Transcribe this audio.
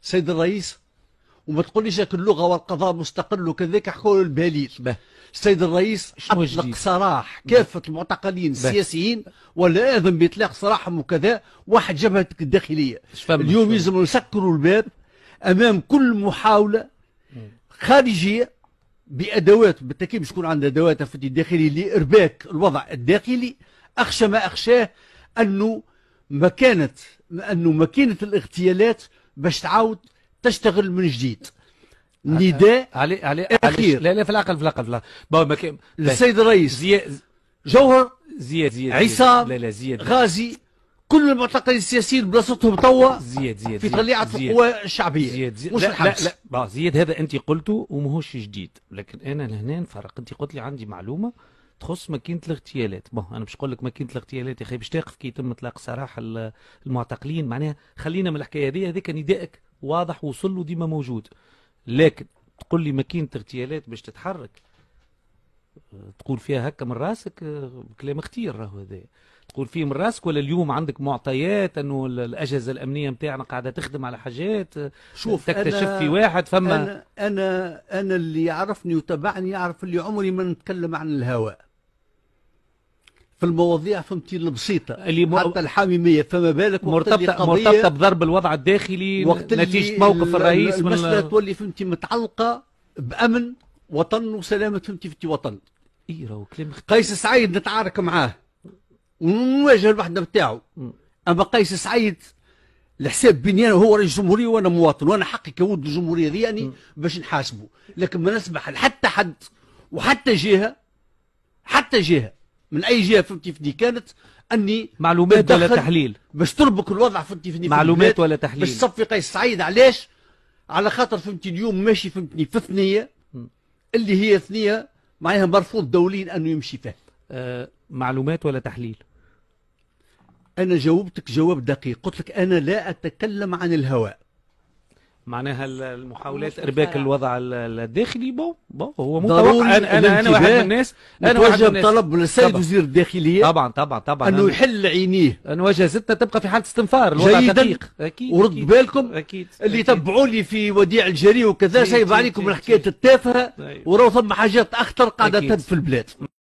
سيد الرئيس، وما تقوليش هاك اللغه والقضاء مستقل وكذاك حكوا البهليل. السيد الرئيس اطلق سراح كافه المعتقلين السياسيين ولا اذن باطلاق سراحهم وكذا. واحد جبهه الداخليه اليوم يلزم يسكروا الباب امام كل محاوله خارجيه بادوات، بالتاكيد مش تكون عندها ادوات في الداخلي لارباك الوضع الداخلي. اخشى ما اخشاه انه ماكينه الاغتيالات باش تعاود تشتغل من جديد. نداء علي اخير. لا في العقل السيد الرئيس جوهر زياد عصام لا زياد غازي كل المعتقلين السياسيين بلاصتهم توا زياد في طليعه القوى الشعبيه. مش الحبس. لا زياد هذا انت قلته وماهوش جديد، لكن انا لهنا نفرق. انت قلت لي عندي معلومه تخص ماكينه الاغتيالات. انا باش نقول لك ماكينه الاغتيالات يا اخي باش تقف كي يتم اطلاق سراح المعتقلين، معناها خلينا من الحكايه هذه. هذاك ندائك واضح وصل له ديما موجود، لكن تقول لي ماكينه اغتيالات باش تتحرك تقول فيها هكا من راسك كلام اختير راهو هذا. تقول فيه من راسك ولا اليوم عندك معطيات انه الاجهزه الامنيه نتاعنا قاعده تخدم على حاجات؟ شوف تكتشف في واحد فما انا اللي يعرفني وتابعني يعرف اللي عمري ما نتكلم عن الهواء في المواضيع فهمتي البسيطه اللي حتى الحاميميه، فما بالك مرتبطه بضرب الوضع الداخلي نتيجه موقف الرئيس. المساله تولي فهمتي متعلقه بامن وطن وسلامه فهمتي في وطن. راهو كلام قيس سعيد نتعارك معاه ونواجه الوحده بتاعه، اما قيس سعيد لحساب بنيانه هو رئيس جمهوريه وانا مواطن، وانا حقي كولد الجمهوريه دياني باش نحاسبه، لكن ما نسمح لحتى حد وحتى جهه من اي جهه فهمتي في دي كانت اني معلومات ولا تحليل باش تربك الوضع فهمتي في معلومات ولا تحليل باش تصفي قيس سعيد. علاش؟ على خاطر فهمتي اليوم ماشي فهمتني في ثنيه اللي هي ثنيه معناها مرفوض دوليا انه يمشي فيها. معلومات ولا تحليل؟ انا جاوبتك جواب دقيق، قلت لك انا لا اتكلم عن الهواء. معناها المحاولات ارباك الوضع الداخلي هو متوقع. انا واحد من الناس نتوجه طلب للسيد وزير الداخليه طبعا انه يحل عينيه. انا وجهتنا تبقى في حالة استنفار. الوضع دقيق اكيد. ورد بالكم أكيد. اللي تبعوا لي في وديع الجري وكذا سايب عليكم الحكايات التافهه، وراو ثم حاجات اخطر قاعده تهد في البلاد.